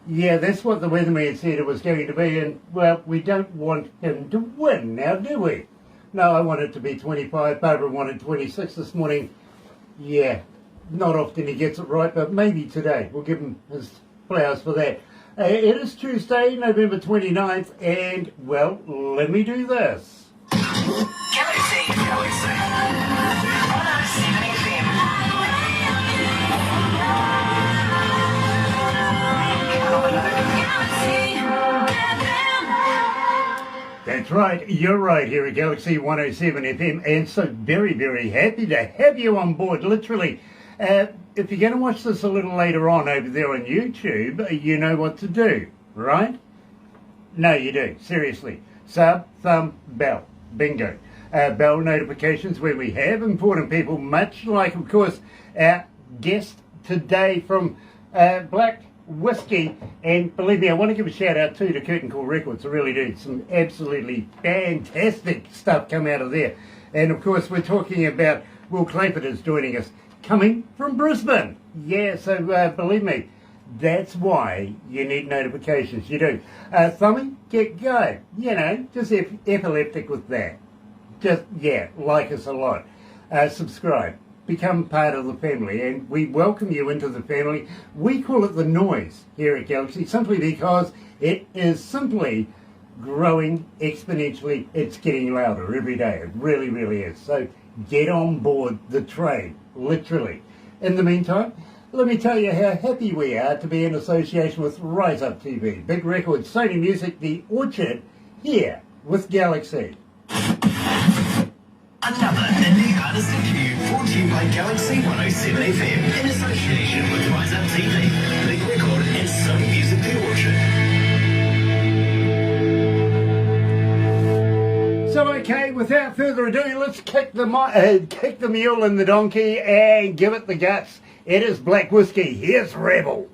Yeah, that's what the weatherman said it was going to be, and, well, we don't want him to win now, do we? No, I want it to be 25. Barbara wanted 26 this morning. Yeah, not often he gets it right, but maybe today. We'll give him his flowers for that. It is Tuesday, November 29th, and, well, let me do this. Galaxy 107fm. That's right, you're right here at Galaxy 107 FM, and so very, very happy to have you on board, literally. If you're going to watch this a little later on over there on YouTube, you know what to do, right? No, you do, seriously. Sub, thumb, bell, bingo. Bell notifications when we have important people, much like, of course, our guest today from Black Whiskey, and believe me, I want to give a shout out too to Curtain Call Records. I really do. Some absolutely fantastic stuff come out of there. And of course, we're talking about Will Clayford is joining us, coming from Brisbane. Yeah, so believe me, that's why you need notifications. You do. Thummy, get go. You know, just epileptic with that. Just, yeah, like us a lot. Subscribe. Become part of the family, and we welcome you into the family. We call it the noise here at Galaxy simply because it is simply growing exponentially. It's getting louder every day. It really, really is. So get on board the train, literally. In the meantime, let me tell you how happy we are to be in association with Rise Up TV, Big Records, Sony Music, The Orchard, here with Galaxy. Another indie artist interview brought to you by Galaxy 107fm in association with Rise Up TV, Big Record and Sony Music The Orchard. So okay, without further ado, let's kick the mule and the donkey and give it the guts. It is Black Whiskey. Here's Rebel.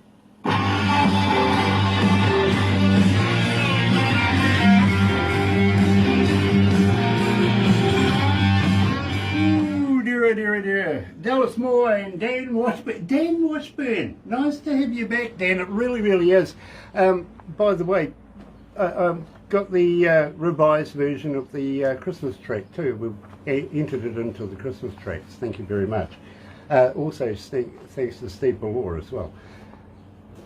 Dear. Dallas Moore and Dan Washburn. Dan Washburn, nice to have you back, Dan. It really, really is. By the way, got the revised version of the Christmas track too. We've entered it into the Christmas tracks. Thank you very much. Also, thanks to Steve Ballore as well.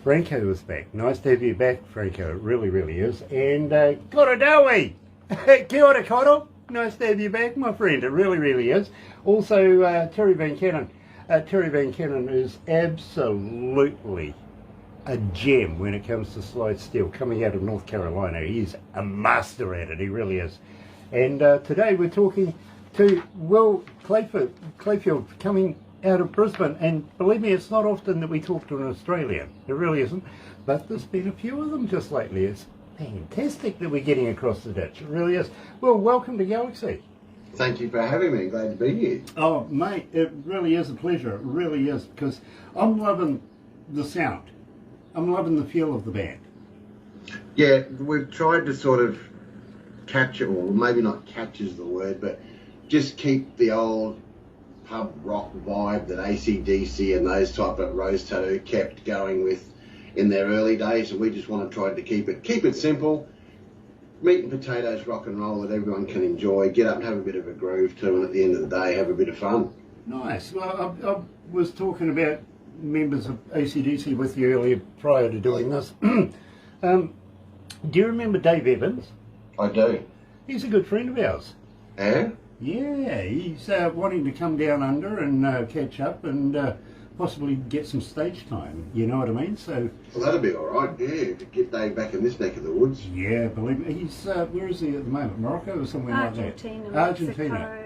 Franco is back. Nice to have you back, Franco. It really, really is. And Korodawi. Kia ora, Koro. Nice to have you back, my friend. It really, really is. Also, Terry Van Cannon. Terry Van Cannon is absolutely a gem when it comes to slide steel, coming out of North Carolina. He's a master at it. He really is. And today we're talking to Will Clayfield, coming out of Brisbane. And believe me, it's not often that we talk to an Australian. It really isn't. But there's been a few of them just lately. It's fantastic that we're getting across the ditch. It really is. Well, welcome to Galaxy. Thank you for having me. Glad to be here. Oh, mate, it really is a pleasure. It really is, because I'm loving the sound. I'm loving the feel of the band. Yeah, we've tried to sort of capture, or maybe not catch is the word, but just keep the old pub rock vibe that AC/DC and those type of Rose Tattoo kept going with in their early days, and we just want to try to keep it simple, meat and potatoes rock and roll that everyone can enjoy, get up and have a bit of a groove to, and at the end of the day have a bit of fun. Nice. Well, I was talking about members of AC/DC with you earlier prior to doing this. Do you remember Dave Evans? I do. He's a good friend of ours. Yeah? Yeah, he's wanting to come down under and catch up and possibly get some stage time, you know what I mean? So, well, that'll be all right, yeah, to get Dave back in this neck of the woods. Yeah, believe me. He's, where is he at the moment? Morocco or somewhere like that? Argentina. Mexico,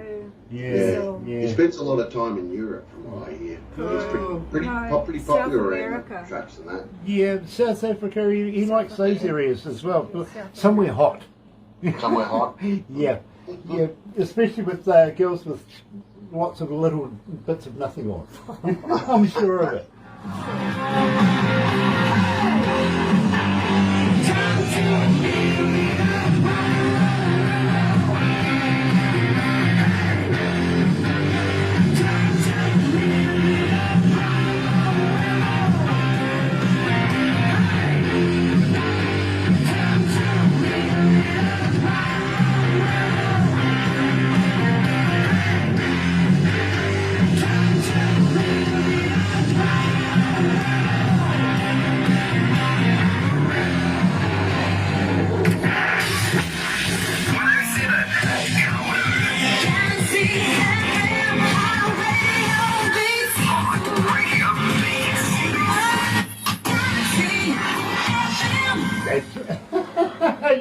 Yeah. He spends a lot of time in Europe, from what I hear. He's pretty popular South around America. tracks and that. Yeah, South Africa, he likes those areas as well. South Somewhere hot. Somewhere hot. Yeah, especially with girls with lots of little bits of nothing on. I'm sure of it.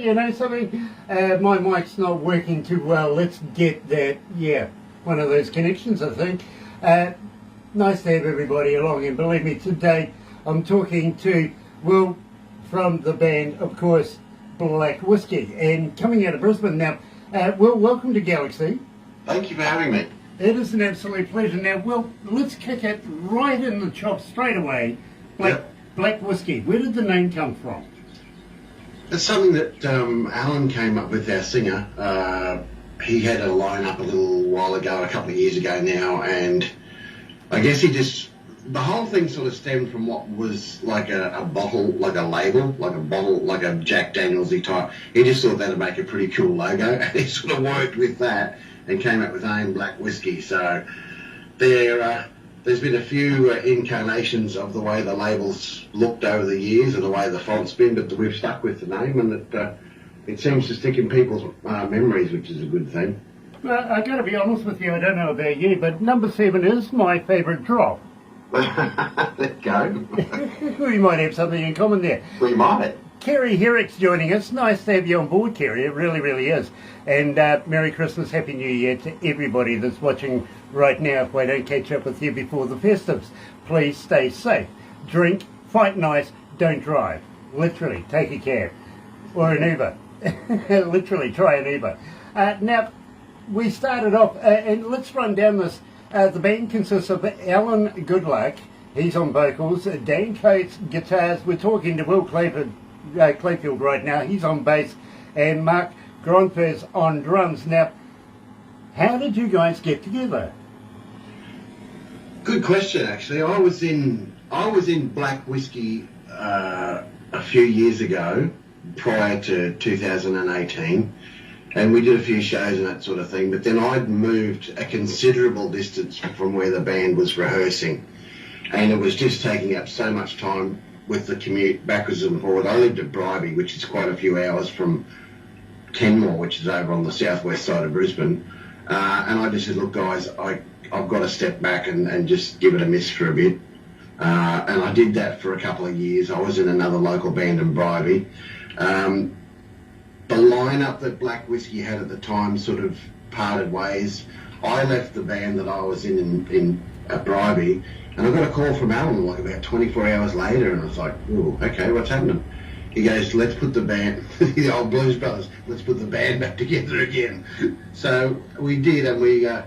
you know something? My mic's not working too well. Let's get that, one of those connections, I think. Nice to have everybody along, and believe me, today I'm talking to Will from the band, of course, Black Whiskey, and coming out of Brisbane now. Will, welcome to Galaxy. Thank you for having me. It is an absolute pleasure. Now, Will, let's kick it right in the chop straight away. Black Whiskey, where did the name come from? It's something that Alan came up with, our singer. He had a line-up a little while ago, a couple of years ago now, and I guess the whole thing sort of stemmed from what was like a bottle, like a label, like a bottle, like a Jack Danielsy type. He just thought that'd make a pretty cool logo, and he sort of worked with that and came up with AIM Black Whiskey. So there's been a few incarnations of the way the labels looked over the years and the way the font's been, but we've stuck with the name, and it seems to stick in people's memories, which is a good thing. Well, I got to be honest with you, I don't know about you, but number 7 is my favourite drop. Let's go. We might have something in common there. We might. Kerry Herrick's joining us. Nice to have you on board, Kerry. It really, really is. And Merry Christmas, Happy New Year to everybody that's watching right now. If I don't catch up with you before the festives, please stay safe. Drink, fight nice, don't drive. Literally, take a cab or an Uber. Literally, try an Uber. Now, we started off, and let's run down this. The band consists of Alan Goodluck, he's on vocals, Dan Coates guitars, we're talking to Will Clayfield right now, he's on bass, and Mark Gronfers on drums. Now, how did you guys get together? Good question, actually. I was in Black Whiskey a few years ago, prior to 2018. And we did a few shows and that sort of thing, but then I'd moved a considerable distance from where the band was rehearsing, and it was just taking up so much time with the commute backwards and forward. I lived at Bribie, which is quite a few hours from Kenmore, which is over on the southwest side of Brisbane, and I just said, look guys, I've got to step back and just give it a miss for a bit, and I did that for a couple of years. I was in another local band in Bribie. The lineup that Black Whiskey had at the time sort of parted ways. I left the band that I was in at Bribie, and I got a call from Alan like about 24 hours later, and I was like, oh, okay, what's happening? He goes, let's put the band, the old Blues Brothers, let's put the band back together again. So we did, and we got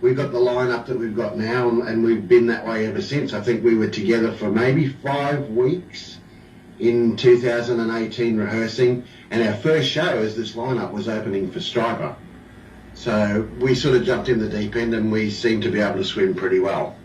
the lineup that we've got now, and we've been that way ever since. I think we were together for maybe 5 weeks in 2018 rehearsing, and our first show as this lineup was opening for Striper. So we sort of jumped in the deep end, and we seem to be able to swim pretty well.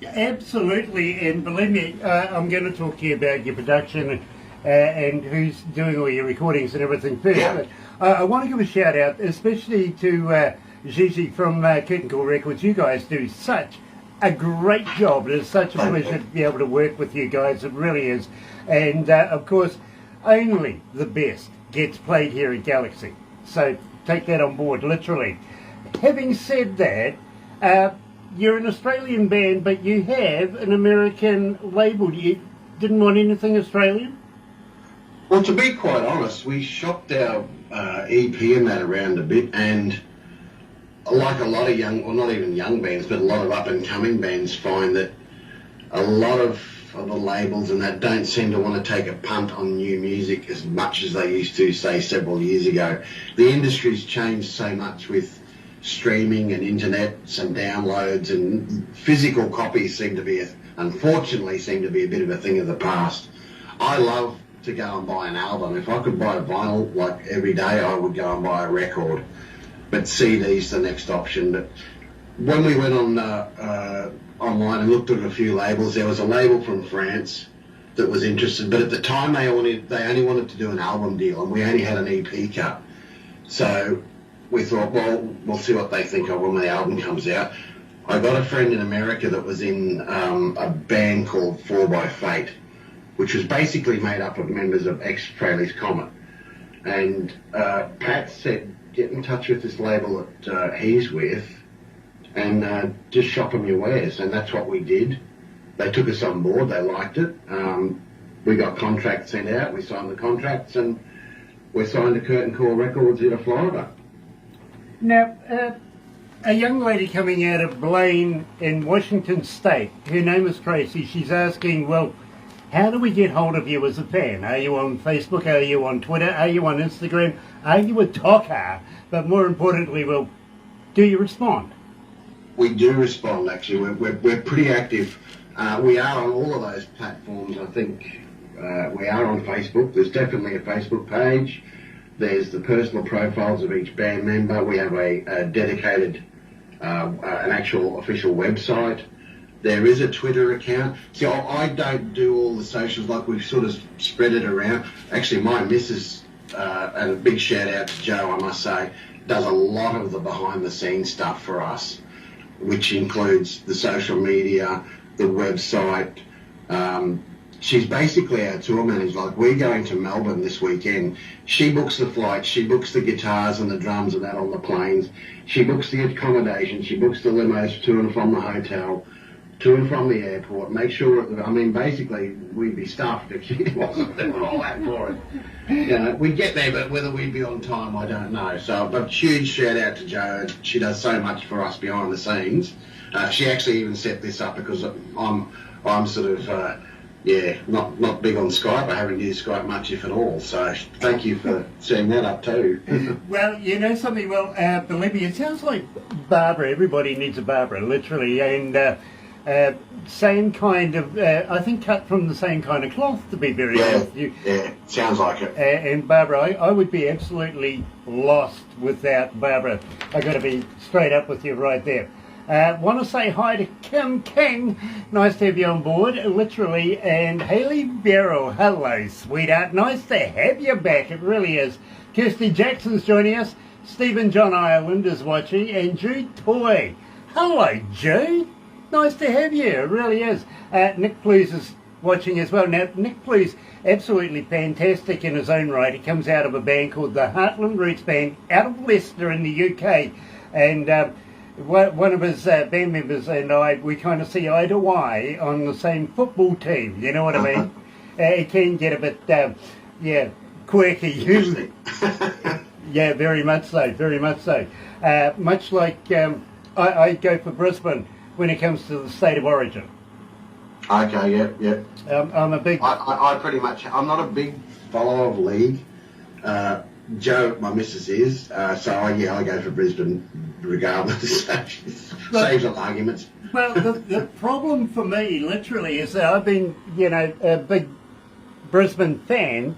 Absolutely, and believe me, I'm going to talk to you about your production and who's doing all your recordings and everything first. Yeah. But I want to give a shout out, especially to Gigi from Curtain Call Records. You guys do such a great job. It is such a pleasure to be able to work with you guys. It really is. And of course, only the best gets played here at Galaxy. So take that on board, literally. Having said that, you're an Australian band, but you have an American label. You didn't want anything Australian? Well, to be quite honest, we shopped our EP and that around a bit, and like a lot of young, well not even young bands, but a lot of up-and-coming bands find that a lot of the labels and that don't seem to want to take a punt on new music as much as they used to, say, several years ago. The industry's changed so much with streaming and internet and downloads, and physical copies unfortunately seem to be a bit of a thing of the past. I love to go and buy an album. If I could buy a vinyl like every day, I would go and buy a record. But CD's the next option. But when we went on online and looked at a few labels, there was a label from France that was interested, but at the time they only wanted to do an album deal, and we only had an EP cut. So we thought, well, we'll see what they think of when the album comes out. I got a friend in America that was in a band called 4x8, which was basically made up of members of ex-Fraley's Comet. And Pat said, get in touch with this label that he's with and just shop them your wares. And that's what we did. They took us on board, they liked it. We got contracts sent out, we signed the contracts, and we're signed to Curtain Call Records here to Florida. Now, a young lady coming out of Blaine in Washington State, her name is Tracy, she's asking, well, how do we get hold of you as a fan? Are you on Facebook? Are you on Twitter? Are you on Instagram? Are you a talker? But more importantly, well, do you respond? We do respond, actually. We're pretty active. We are on all of those platforms. I think we are on Facebook. There's definitely a Facebook page. There's the personal profiles of each band member. We have a dedicated, an actual official website. There is a Twitter account. See, I don't do all the socials, like we've sort of spread it around. Actually, my missus, and a big shout out to Joe, I must say, does a lot of the behind the scenes stuff for us, which includes the social media, the website. She's basically our tour manager. Like, we're going to Melbourne this weekend. She books the flights, she books the guitars and the drums and that on the planes. She books the accommodation, she books the limos to and from the hotel, to and from the airport. Make sure, I mean, basically, we'd be stuffed if she wasn't doing all that for it. You know, we'd get there, but whether we'd be on time, I don't know. So, but huge shout out to Jo. She does so much for us behind the scenes. She actually even set this up because I'm sort of, not big on Skype. I haven't used Skype much, if at all. So thank you for setting that up too. Well, you know something, believe me, it sounds like Barbara. Everybody needs a Barbara, literally, and same kind of, I think cut from the same kind of cloth, to be very honest with you. Yeah, sounds like it. And Barbara, I would be absolutely lost without Barbara. I got to be straight up with you right there. Want to say hi to Kim King. Nice to have you on board, literally. And Hayley Barrow. Hello, sweetheart. Nice to have you back. It really is. Kirsty Jackson's joining us. Stephen John Ireland is watching. And Jude Toy. Hello, Jude. Nice to have you. It really is. Nick Plews is watching as well. Now, Nick Plews, absolutely fantastic in his own right. He comes out of a band called the Heartland Roots Band out of Leicester in the UK. And one of his band members and I, we kind of see eye to eye on the same football team. You know what I mean? It can get a bit, quirky. Yeah, very much so. Very much so. Much like I go for Brisbane when it comes to the state of origin. Okay, yeah. I'm a big... I pretty much... I'm not a big follower of league. Joe, my missus is. So, I go for Brisbane regardless. Saves on arguments. Well, the problem for me, literally, is that I've been, a big Brisbane fan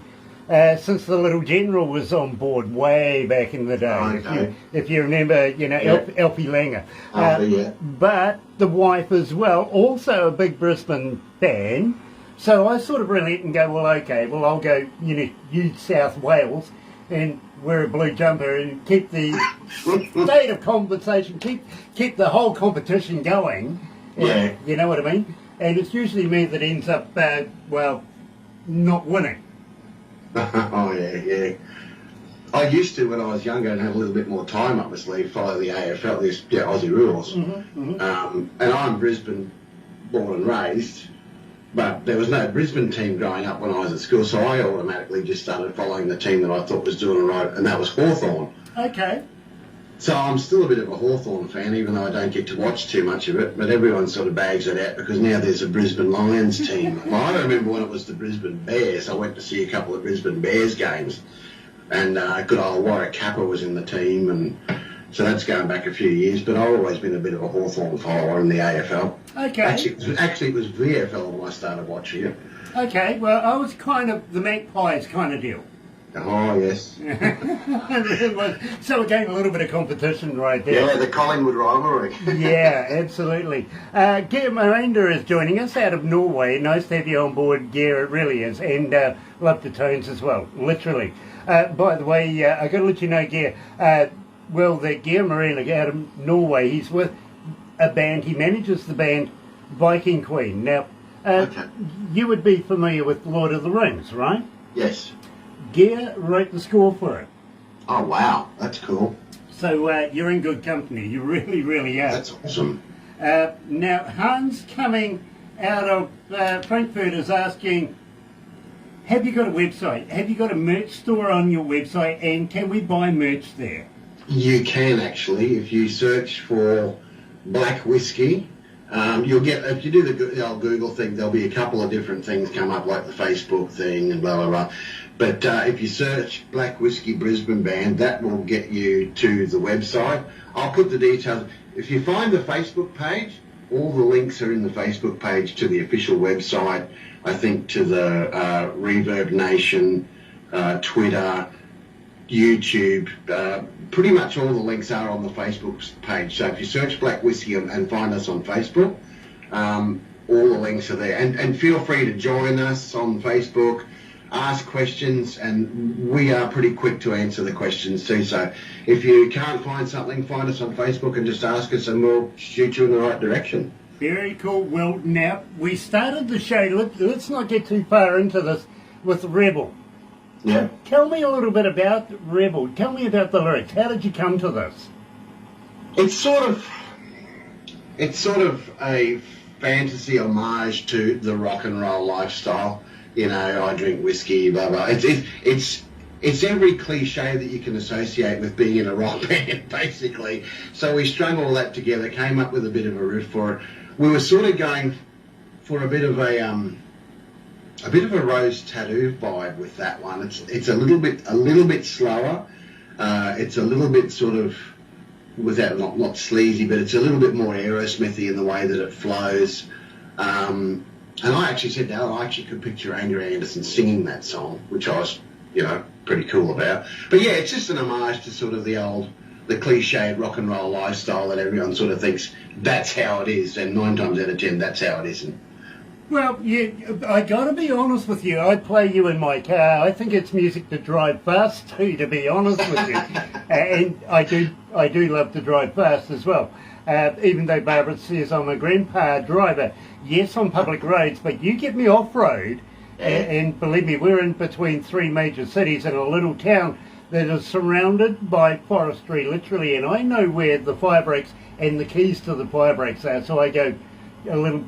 since the Little General was on board way back in the day. Okay. If you remember, Alfie Langer. Yeah. But the wife as well, also a big Brisbane fan. So I sort of relate and go, well, okay, well, I'll go, New South Wales and wear a blue jumper and keep the state of conversation, keep the whole competition going. Yeah. You know what I mean? And it's usually me that ends up, not winning. Oh, yeah. I used to, when I was younger and had a little bit more time up my sleeve, follow the AFL, Aussie rules. Mm-hmm. And I'm Brisbane born and raised, but there was no Brisbane team growing up when I was at school, so I automatically just started following the team that I thought was doing all right, and that was Hawthorn. Okay. So I'm still a bit of a Hawthorn fan, even though I don't get to watch too much of it, but everyone sort of bags it out because now there's a Brisbane Lions team. Well, I remember when it was the Brisbane Bears. I went to see a couple of Brisbane Bears games, and good old Warwick Kappa was in the team, and so that's going back a few years, but I've always been a bit of a Hawthorn follower in the AFL. Okay. Actually, it was VFL when I started watching it. Okay, well, I was kind of the Magpies kind of deal. Oh, yes. So again, a little bit of competition right there. Yeah, the Collingwood rivalry. Yeah, absolutely. Geir Miranda is joining us out of Norway. Nice to have you on board, Geir, it really is. And love the tones as well, literally. By the way, I got to let you know, Geir, that Geir Miranda out of Norway, he's with a band, he manages the band Viking Queen. Now, Okay. You would be familiar with Lord of the Rings, right? Yes. Geir wrote the score for it. Oh, wow. That's cool. So you're in good company. You really, really are. That's awesome. Now, Hans coming out of Frankfurt is asking, Have you got a website? Have you got a merch store on your website? And can we buy merch there? You can actually, if you search for Black Whiskey, you'll get, if you do the old Google thing, there'll be a couple of different things come up, like the Facebook thing and blah, blah, blah. But if you search Black Whiskey Brisbane Band, that will get you to the website. I'll put the details. If you find the Facebook page, all the links are in the Facebook page to the official website, I think to the Reverb Nation, Twitter, YouTube, pretty much all the links are on the Facebook page. So if you search Black Whiskey and find us on Facebook, all the links are there. And feel free to join us on Facebook, ask questions, and we are pretty quick to answer the questions too. So if you can't find something, find us on Facebook and just ask us and we'll shoot you in the right direction. Very cool. Well, now, we started the show, let's not get too far into this, with Rebel. Yeah. Tell me a little bit about Rebel. Tell me about the lyrics. How did you come to this? It's sort of a fantasy homage to the rock and roll lifestyle. You know, I drink whiskey, blah blah. It's every cliche that you can associate with being in a rock band, basically. So we strung all that together, came up with a bit of a riff for it. We were sort of going for a bit of a Rose Tattoo vibe with that one. It's a little bit slower. It's a little bit sort of, without not sleazy, but it's a little bit more Aerosmithy in the way that it flows. And I actually said to Alan, I actually could picture Andrew Anderson singing that song, which I was, pretty cool about. But yeah, it's just an homage to sort of the cliched rock and roll lifestyle that everyone sort of thinks that's how it is, and 9 times out of 10, that's how it isn't. Well, I got to be honest with you. I play you in my car. I think it's music to drive fast to be honest with you. And I do love to drive fast as well. Even though Barbara says I'm a grandpa driver. Yes, on public roads, but you get me off-road, and believe me, we're in between 3 major cities in a little town that is surrounded by forestry, literally, and I know where the fire breaks and the keys to the fire breaks are, so I go a little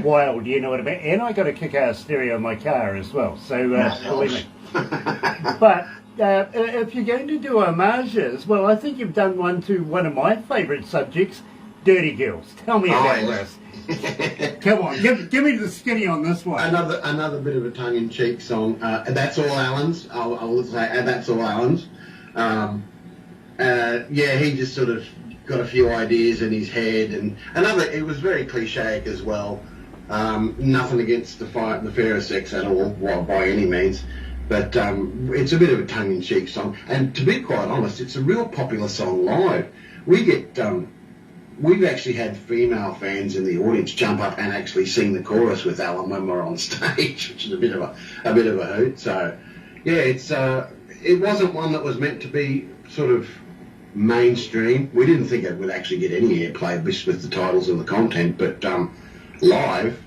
wild, you know what I mean? And I got a kick-ass stereo in my car as well, so believe me. But if you're going to do homages, well, I think you've done one to one of my favourite subjects, Dirty Girls. Tell me about this. Come on, give me the skinny on this one. Another bit of a tongue-in-cheek song. That's all Alan's. I'll say, and that's all Alan's. He just sort of got a few ideas in his head, and it was very cliche as well. Nothing against the fairer sex at all, by any means, but it's a bit of a tongue-in-cheek song. And to be quite honest, it's a real popular song live. We've actually had female fans in the audience jump up and actually sing the chorus with Alan when we're on stage, which is a bit of a hoot. So, yeah, it wasn't one that was meant to be sort of mainstream. We didn't think it would actually get any airplay with the titles and the content, but live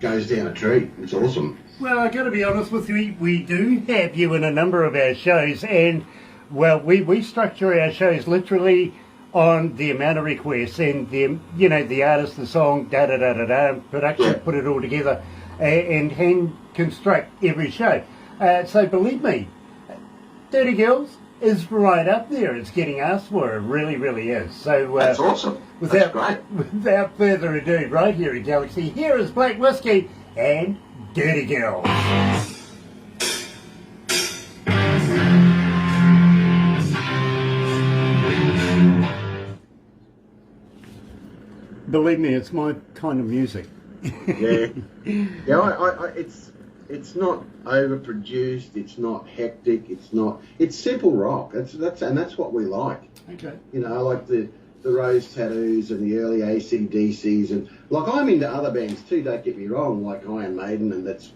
goes down a treat. It's awesome. Well, I got to be honest with you, we do have you in a number of our shows, and well, we structure our shows literally on the amount of requests and the artist, the song, production, put it all together, and hand construct every show. So believe me, Dirty Girls is right up there. It's getting asked for. It really, really is. So that's awesome. That's great. Without further ado, right here at Galaxy, here is Black Whiskey and Dirty Girls. Believe me, it's my kind of music. Yeah. It's not overproduced. It's not hectic. It's simple rock. That's what we like. Okay. I like the Rose Tattoos and the early AC/DCs, and like I'm into other bands too. Don't get me wrong, like Iron Maiden, and that's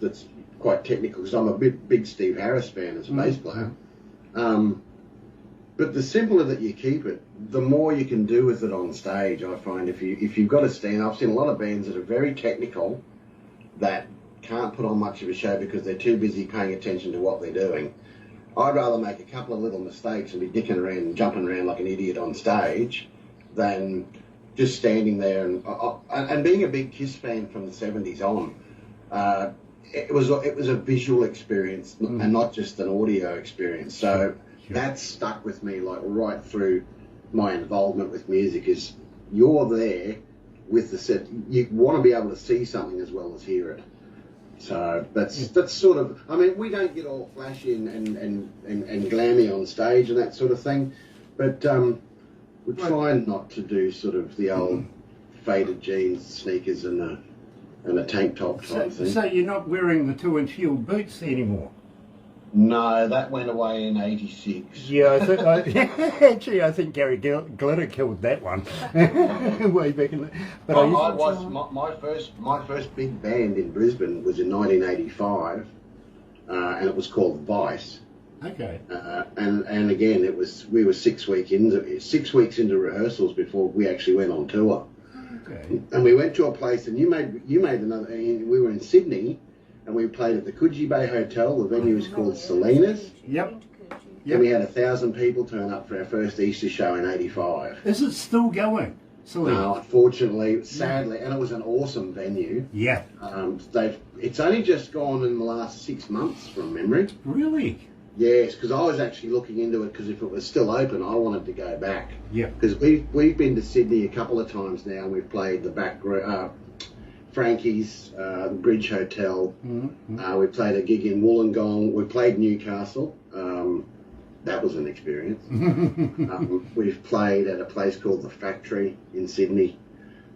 quite technical because I'm a big Steve Harris fan as a bass player. But the simpler that you keep it, the more you can do with it on stage. I find if you've got to stand, I've seen a lot of bands that are very technical that can't put on much of a show because they're too busy paying attention to what they're doing. I'd rather make a couple of little mistakes and be dicking around and jumping around like an idiot on stage than just standing there and being a big Kiss fan from the 70s on. it was a visual experience and not just an audio experience. So that stuck with me like right through my involvement with music. Is you're there with the set. You want to be able to see something as well as hear it. So that's sort of. I mean, we don't get all flashy and glammy on stage and that sort of thing, but we try not to do sort of the old faded jeans, sneakers, and a tank top type thing. So you're not wearing the 2-inch heel boots anymore? No, that went away in '86. Yeah, actually, I think Gary Glitter killed that one way back in the. But my first big band in Brisbane was in 1985, and it was called Vice. Okay. And again, we were 6 weeks into rehearsals before we actually went on tour. Okay. And we went to a place, and you made another. We were in Sydney, and we played at the Coogee Bay Hotel. The venue is called Salinas. Yep. And we had 1,000 people turn up for our first Easter show in '85. Is it still going? Salinas? No, unfortunately, sadly, and it was an awesome venue. Yeah. It's only just gone in the last 6 months from memory. Really? Yes, because I was actually looking into it, because if it was still open, I wanted to go back. Yeah. Because we've been to Sydney a couple of times now, and we've played the Frankie's, the Bridge Hotel. Mm-hmm. We played a gig in Wollongong. We played Newcastle. That was an experience. We've played at a place called The Factory in Sydney.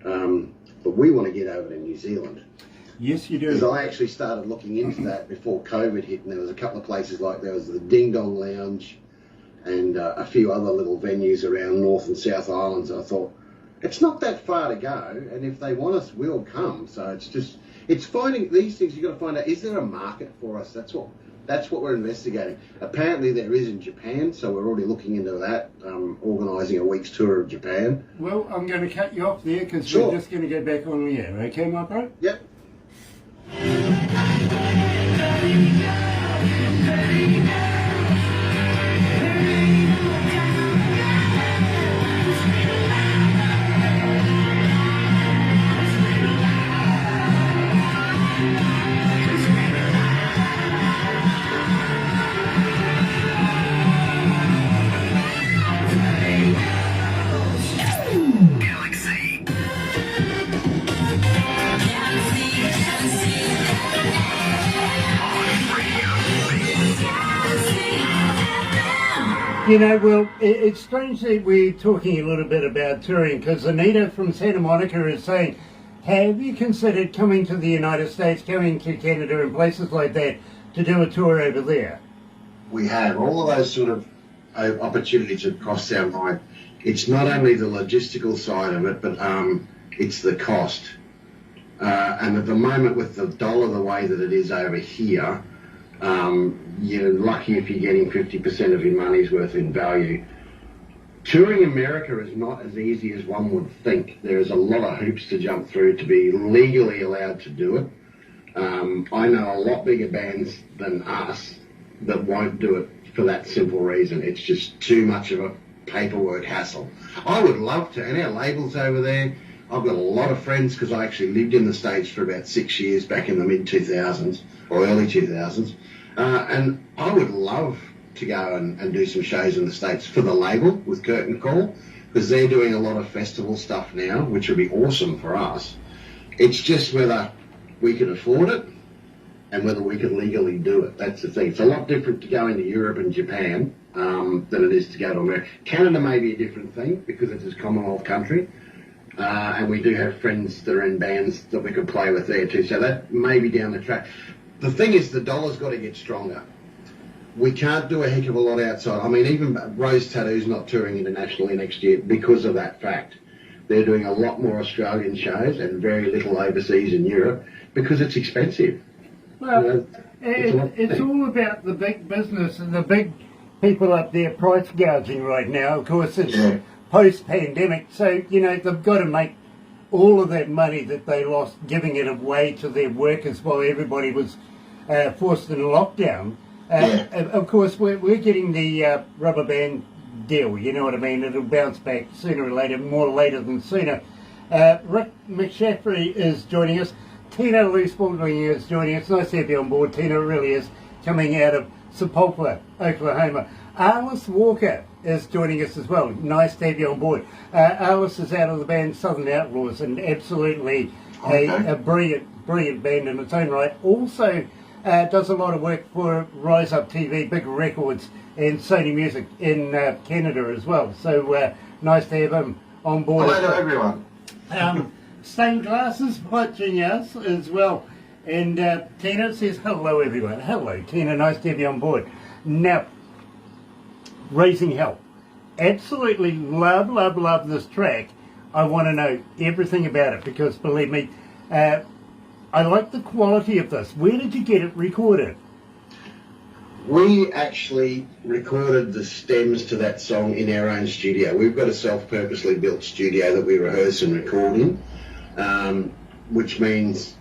But we want to get over to New Zealand. Yes, you do. Because I actually started looking into that before COVID hit, and there was a couple of places like there was the Ding Dong Lounge and a few other little venues around North and South Islands. I thought, it's not that far to go, and if they want us, we'll come. So it's finding these things. You've got to find out, is there a market for us? That's what we're investigating. Apparently there is in Japan, so we're already looking into that, organising a week's tour of Japan. Well, I'm going to cut you off there, because Sure. we're just going to go back on the air. Okay, my bro? Yep. Galaxy. You know, well, it's strange that we're talking a little bit about touring, because Anita from Santa Monica is saying, have you considered coming to the United States, coming to Canada and places like that to do a tour over there? We have all of those sort of opportunities have crossed our mind. It's not only the logistical side of it, but it's the cost. And at the moment, with the dollar the way that it is over here, you're lucky if you're getting 50% of your money's worth in value. Touring America is not as easy as one would think. There's a lot of hoops to jump through to be legally allowed to do it. I know a lot bigger bands than us that won't do it for that simple reason. It's just too much of a paperwork hassle. I would love to, and our label's over there. I've got a lot of friends, because I actually lived in the States for about 6 years back in the mid-2000s or early 2000s. And I would love to go and do some shows in the States for the label with Curtain Call, because they're doing a lot of festival stuff now, which would be awesome for us. It's just whether we could afford it and whether we could legally do it. That's the thing. It's a lot different to going to Europe and Japan than it is to go to America. Canada may be a different thing because it's a Commonwealth country. And we do have friends that are in bands that we could play with there too. So that may be down the track. The thing is, the dollar's got to get stronger. We can't do a heck of a lot outside. I mean, even Rose Tattoo's not touring internationally next year because of that fact. They're doing a lot more Australian shows and very little overseas in Europe because it's expensive. Well, You know, it's all about the big business and the big people up there price gouging right now. Of course, it's post-pandemic, so, you know, they've got to make all of that money that they lost giving it away to their workers while everybody was forced in lockdown. Of course, we're getting the rubber band deal, you know what I mean? It'll bounce back sooner or later, more later than sooner. Rick McShaffrey is joining us. Tina Looseball is joining us. Nice to have you on board, Tina. It really is. Coming out of Sepulpa, Oklahoma. Alice Walker is joining us as well. Nice to have you on board. Alice is out of the band Southern Outlaws, and absolutely a brilliant band in its own right. Also does a lot of work for Rise Up TV, Big Records, and Sony Music in Canada as well. So nice to have him on board. Hello to everyone. Stained Glasses watching us as well. And Tina says, hello everyone. Hello Tina, nice to have you on board. Now, Raising Hell. Absolutely love this track. I want to know everything about it because believe me, I like the quality of this. Where did you get it recorded? We actually recorded the stems to that song in our own studio. We've got a self-purposely built studio that we rehearse and record in, which means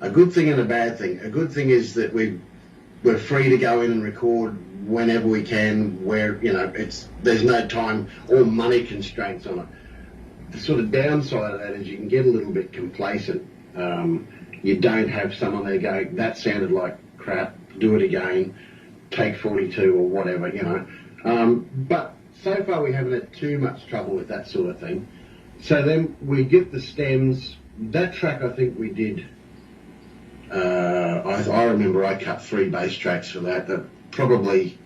a good thing and a bad thing. A good thing is that we're free to go in and record whenever we can, where, you know, there's no time or money constraints on it. The sort of downside of that is you can get a little bit complacent. You don't have someone there going, that sounded like crap, do it again, take 42 or whatever, you know. But so far we haven't had too much trouble with that sort of thing. So then we get the stems. That track I think we did, I remember I cut 3 bass tracks for that. That probably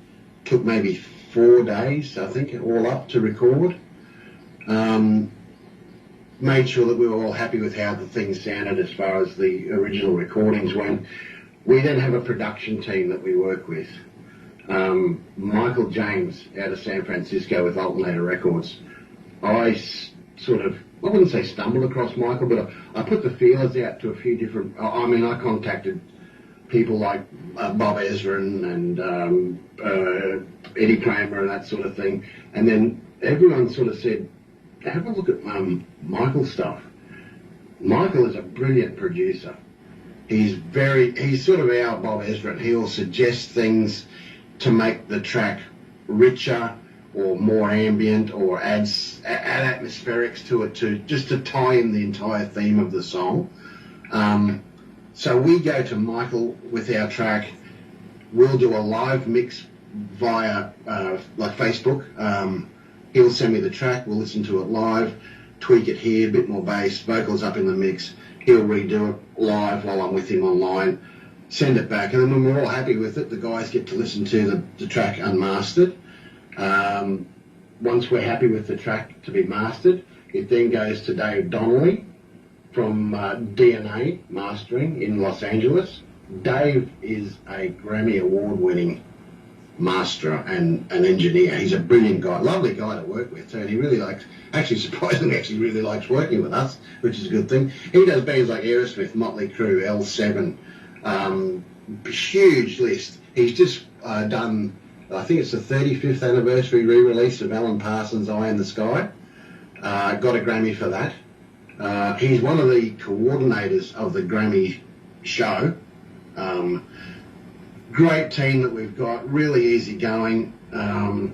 took maybe 4 days, I think, all up to record. Made sure that we were all happy with how the thing sounded as far as the original recordings went. We then have a production team that we work with. Michael James out of San Francisco with Alternator Records. I wouldn't say stumbled across Michael, but I put the feelers out to a few different, I contacted people like Bob Ezra and Eddie Kramer and that sort of thing. And then everyone sort of said, have a look at Michael's stuff. Michael is a brilliant producer. He's sort of our Bob Ezra, and he'll suggest things to make the track richer or more ambient or add atmospherics to it just to tie in the entire theme of the song. So we go to Michael with our track. We'll do a live mix via like Facebook. He'll send me the track, we'll listen to it live, tweak it here, a bit more bass, vocals up in the mix. He'll redo it live while I'm with him online, send it back, and then when we're all happy with it, the guys get to listen to the track unmastered. Once we're happy with the track to be mastered, it then goes to Dave Donnelly from DNA Mastering in Los Angeles. Dave is a Grammy Award-winning masterer and an engineer. He's a brilliant guy, lovely guy to work with too, and he really surprisingly really likes working with us, which is a good thing. He does bands like Aerosmith, Motley Crue, L7, huge list. He's just done, I think it's the 35th anniversary re-release of Alan Parsons' Eye in the Sky. Got a Grammy for that. He's one of the coordinators of the Grammy show. Great team that we've got, really easy going, and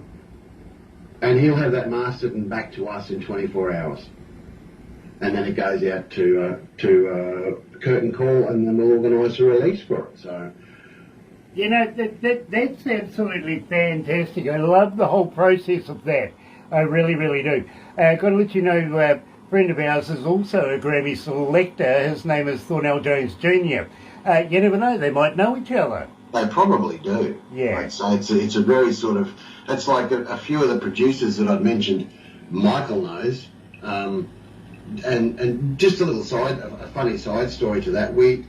he'll have that mastered and back to us in 24 hours. And then it goes out to curtain call, and then we'll organise a release for it. So, you know, that's absolutely fantastic. I love the whole process of that. I really, really do. Got to let you know, a friend of ours is also a Grammy selector. His name is Thornell Jones Jr. You never know, they might know each other. they probably do. Yeah. I'd say it's a very sort of, it's like a few of the producers that I've mentioned, Michael knows. And just a funny side story to that. We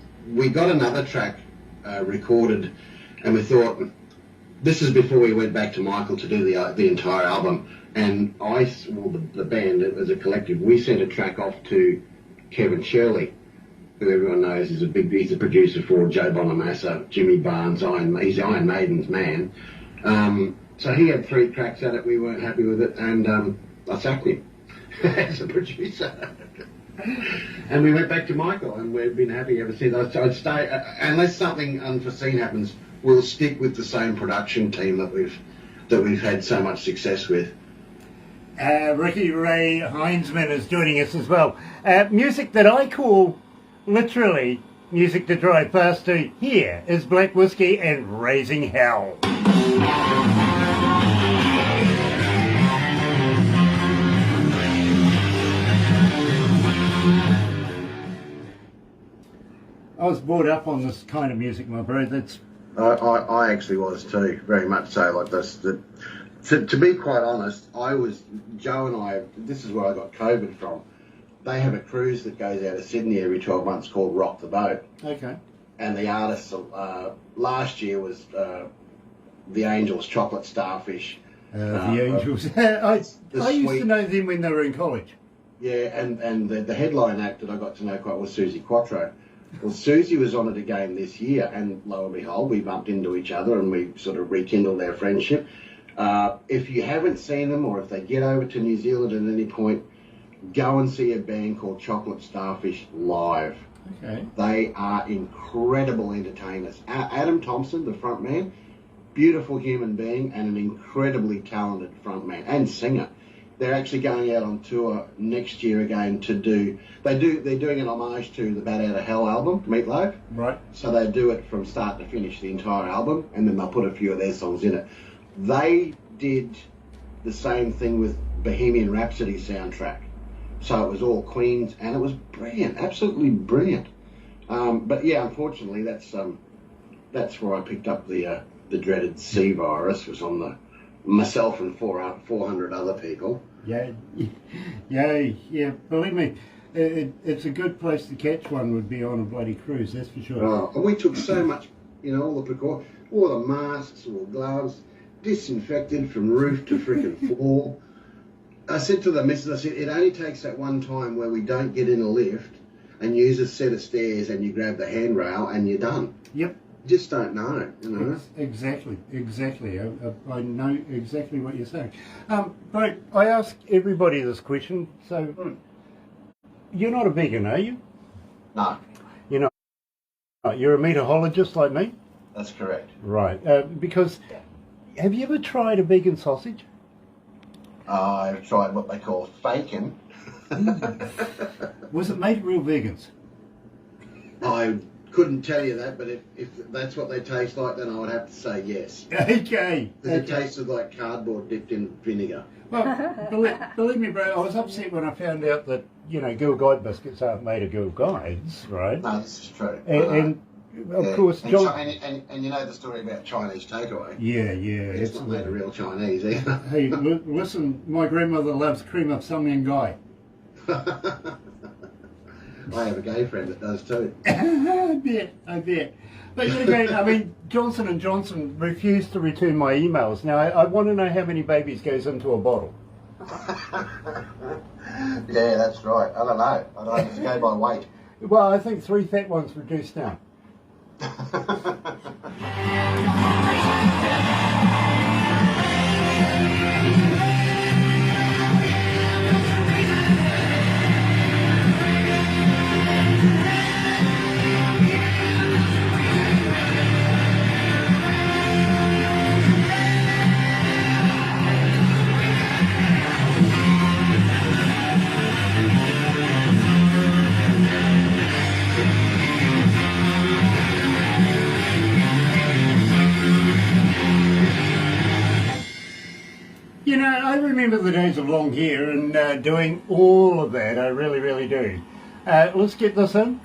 got another track recorded, and we thought, this is before we went back to Michael to do the entire album. And the band as a collective, we sent a track off to Kevin Shirley, who everyone knows is he's a producer for Joe Bonamassa, Jimmy Barnes, he's Iron Maiden's man. So he had 3 tracks at it. We weren't happy with it, and I sacked him as a producer. And we went back to Michael, and we've been happy ever since. I'd stay unless something unforeseen happens. We'll stick with the same production team that we've had so much success with. Ricky Ray Heinzman is joining us as well. Music that I call literally, music to drive fast to. Here is Black Whiskey and Raising Hell. I was brought up on this kind of music, my bro. That's I actually was too, very much so. Like this, to be quite honest, Joe and I, this is where I got COVID from. They have a cruise that goes out of Sydney every 12 months called Rock the Boat. okay. And the artists, last year was the Angels, Chocolate Starfish. The Angels. I used to know them when they were in college. Yeah, and the headline act that I got to know quite was Susie Quattro. Well, Susie was on it again this year, and lo and behold, we bumped into each other and we sort of rekindled our friendship. If you haven't seen them, or if they get over to New Zealand at any point, go and see a band called Chocolate Starfish live. Okay. They are incredible entertainers. Adam Thompson, the front man, beautiful human being and an incredibly talented front man and singer. They're actually going out on tour next year again to do. They're doing an homage to the Bat Out of Hell album, Meatloaf. Right. So they do it from start to finish, the entire album, and then they'll put a few of their songs in it. They did the same thing with Bohemian Rhapsody soundtrack. So it was all Queens, and it was brilliant, absolutely brilliant. But yeah, unfortunately, that's where I picked up the dreaded C virus. Was on myself and 400 other people. Yeah. Believe me, it's a good place to catch one. Would be on a bloody cruise, that's for sure. And we took so much, all the precautions, all the masks, all the gloves, disinfected from roof to freaking floor. I said to the missus, it only takes that one time where we don't get in a lift and use a set of stairs and you grab the handrail and you're done. Yep. You just don't know, Exactly. I know exactly what you're saying. But I ask everybody this question. So, you're not a vegan, are you? No, You're not. You're a meatologist like me? that's correct. Right. Because, have you ever tried a vegan sausage? I've tried what they call faking. Was it made of real vegans? I couldn't tell you that, but if that's what they taste like, then I would have to say yes. Okay. It tasted like cardboard dipped in vinegar. Well, believe me, bro, I was upset when I found out that, Girl Guide biscuits aren't made of Girl Guides, right? No, this is true. And of course, John... And you know the story about Chinese takeaway? Yeah, It's not made of real Chinese either. Hey, listen, my grandmother loves cream of some young guy. I have a gay friend that does too. I bet. But again, I mean, Johnson & Johnson refused to return my emails. Now, I want to know how many babies goes into a bottle. Yeah, that's right. I don't know. I don't have to go by weight. Well, I think 3 fat ones reduced down. I remember the days of long hair and doing all of that. I really, really do. Let's get this in.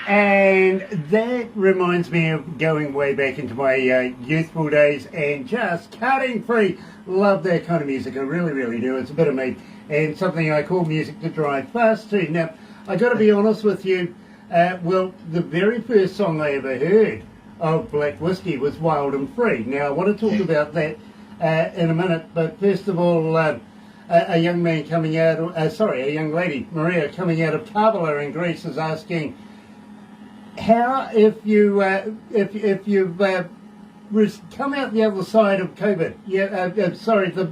And that reminds me of going way back into my youthful days and just cutting free. Love that kind of music. I really, really do. It's a bit of me and something I call music to drive fast to. Now, I got to be honest with you. Well, the very first song I ever heard of Black Whiskey was Wild and Free. Now, I want to talk about that in a minute, but first of all, a young man coming out, a young lady, Maria, coming out of Tavila in Greece is asking, how, if you've come out the other side of COVID,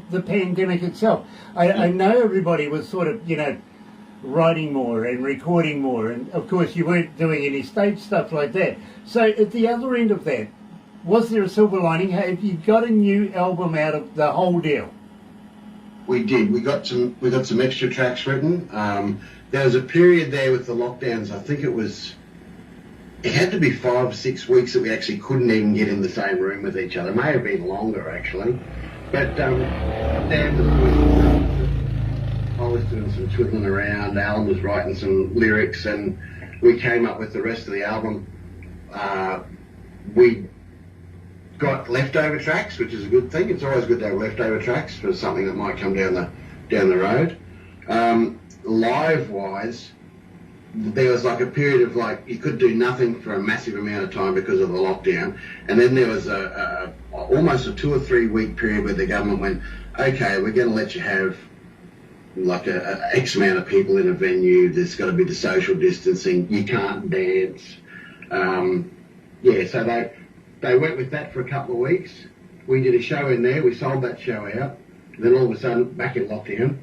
the pandemic itself, I know everybody was sort of, writing more and recording more, and of course you weren't doing any stage stuff like that. So at the other end of that, was there a silver lining? Have you got a new album out of the whole deal? We did. We got some extra tracks written. There was a period there with the lockdowns. I think it had to be 5 or 6 weeks that we actually couldn't even get in the same room with each other. It may have been longer actually, but Dan I was doing some twiddling around. Alan was writing some lyrics, and we came up with the rest of the album. We got leftover tracks, which is a good thing. It's always good to have leftover tracks for something that might come down the road. Live wise, there was like a period of like you could do nothing for a massive amount of time because of the lockdown, and then there was almost a 2 or 3 week period where the government went, okay, we're going to let you have like a X amount of people in a venue. There's got to be the social distancing. You can't dance. So they went with that for a couple of weeks. We did a show in there. We sold that show out. Then all of a sudden, back in lockdown.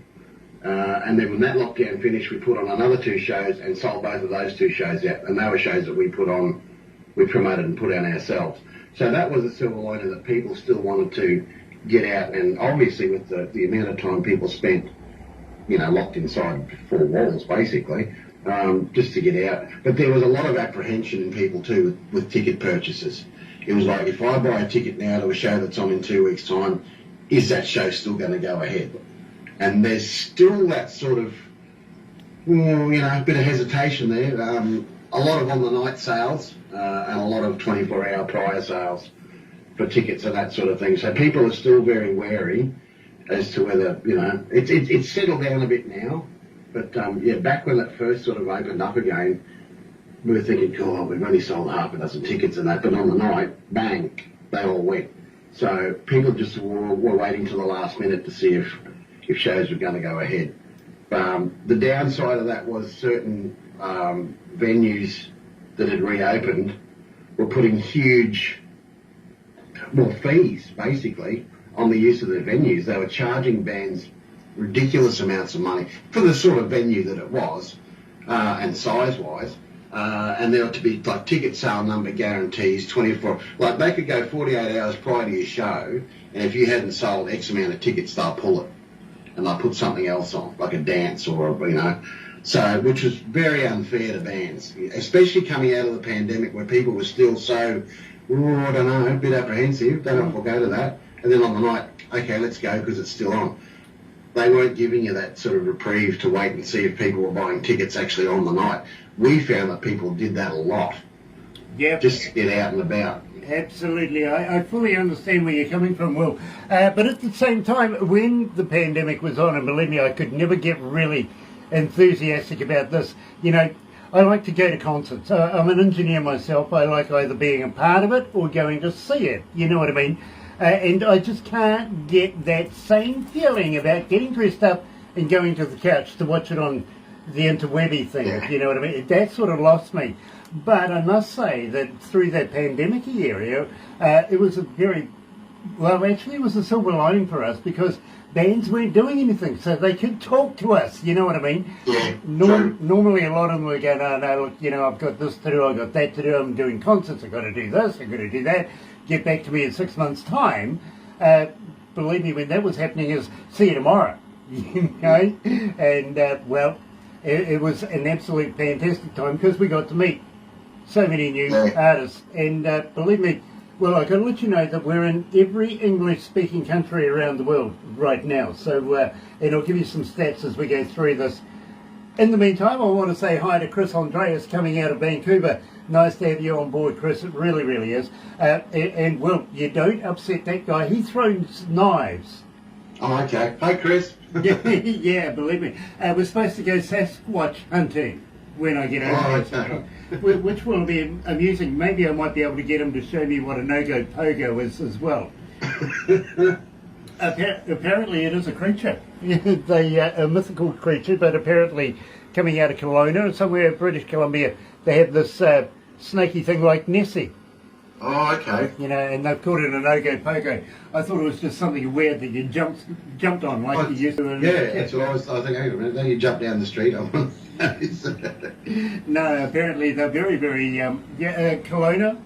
And then when that lockdown finished, we put on another 2 shows and sold both of those 2 shows out. And they were shows that we promoted and put on ourselves. So that was a silver lining, that people still wanted to get out. And obviously with the amount of time people spent, locked inside 4 walls, basically, just to get out. But there was a lot of apprehension in people too with ticket purchases. It was like, if I buy a ticket now to a show that's on in 2 weeks' time, is that show still going to go ahead? And there's still that sort of, a bit of hesitation there. A lot of on-the-night sales and a lot of 24-hour prior sales for tickets and that sort of thing. So people are still very wary as to whether, it's settled down a bit now. But, back when it first sort of opened up again, we were thinking, we've only sold half a dozen tickets and that, but on the night, bang, they all went. So people just were waiting till the last minute to see if shows were going to go ahead. The downside of that was certain venues that had reopened were putting huge, fees, basically, on the use of their venues. They were charging bands ridiculous amounts of money for the sort of venue that it was, and size-wise. And there were to be like ticket sale number guarantees, 24. Like they could go 48 hours prior to your show, and if you hadn't sold X amount of tickets, they'll pull it, and they'll put something else on, like a dance or So, which was very unfair to bands, especially coming out of the pandemic where people were still so, I don't know, a bit apprehensive. Don't know if we'll go to that. And then on the night, okay, let's go because it's still on. They weren't giving you that sort of reprieve to wait and see if people were buying tickets actually on the night. We found that people did that a lot. Yep. Just to get out and about. Absolutely. I fully understand where you're coming from, Will. But at the same time, when the pandemic was on, and believe me, I could never get really enthusiastic about this. I like to go to concerts. I'm an engineer myself. I like either being a part of it or going to see it. You know what I mean? And I just can't get that same feeling about getting dressed up and going to the couch to watch it on the interwebby thing, if you know what I mean. That sort of lost me. But I must say that through that pandemic area, it was it was a silver lining for us because bands weren't doing anything, so they could talk to us, you know what I mean? Yeah, normally a lot of them were going, no, look, I've got this to do, I've got that to do, I'm doing concerts, I've got to do this, I've got to do that, get back to me in 6 months' time. Believe me, when that was happening is, see you tomorrow, And, it was an absolute fantastic time because we got to meet so many new artists. And believe me, I can let you know that we're in every English-speaking country around the world right now. So, and I'll give you some stats as we go through this. In the meantime, I want to say hi to Chris Andreas coming out of Vancouver. Nice to have you on board, Chris. It really, really is. And Will, you don't upset that guy. He throws knives. Oh, okay. Hi, Chris. Yeah, believe me. We're supposed to go Sasquatch hunting when I get over there, which will be amusing. Maybe I might be able to get him to show me what a no-go pogo is as well. Apparently it is a creature. A mythical creature, but apparently coming out of Kelowna, somewhere in British Columbia, they have this snaky thing like Nessie. Oh, okay. And they've called it a no-go pogo. I thought it was just something weird that you jumped on like you used to. That's what I was thinking. Hang on a minute, then you jump down the street. No, apparently they're very, very, Kelowna.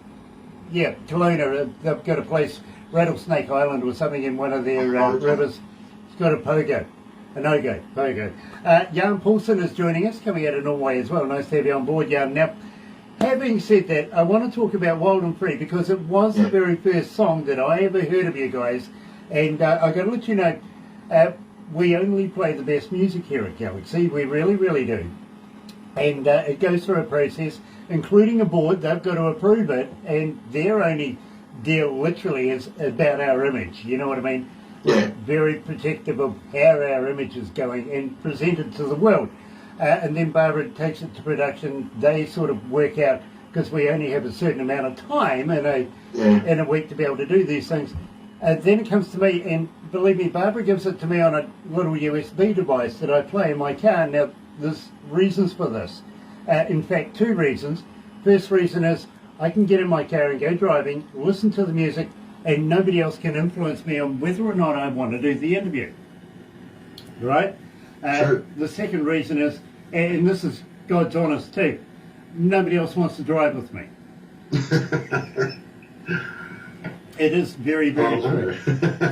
Yeah, Kelowna, they've got a place, Rattlesnake Island or something in one of their rivers. It's got a pogo. A no-go, pogo. Jan Paulson is joining us, coming out of Norway as well. Nice to have you on board, Jan. Now, having said that, I want to talk about Wild and Free because it was the very first song that I ever heard of you guys. And I got to let you know, we only play the best music here at Galaxy. We really, really do. And it goes through a process, including a board. They've got to approve it, and their only deal literally is about our image. You know what I mean? We're very protective of how our image is going and presented to the world. And then Barbara takes it to production. They sort of work out, because we only have a certain amount of time in a week to be able to do these things. Then it comes to me, and believe me, Barbara gives it to me on a little USB device that I play in my car. Now, there's reasons for this. In fact, two reasons. First reason is I can get in my car and go driving, listen to the music, and nobody else can influence me on whether or not I want to do the interview. Right? Sure. The second reason is, and this is God's honest too, nobody else wants to drive with me. It is very, very true.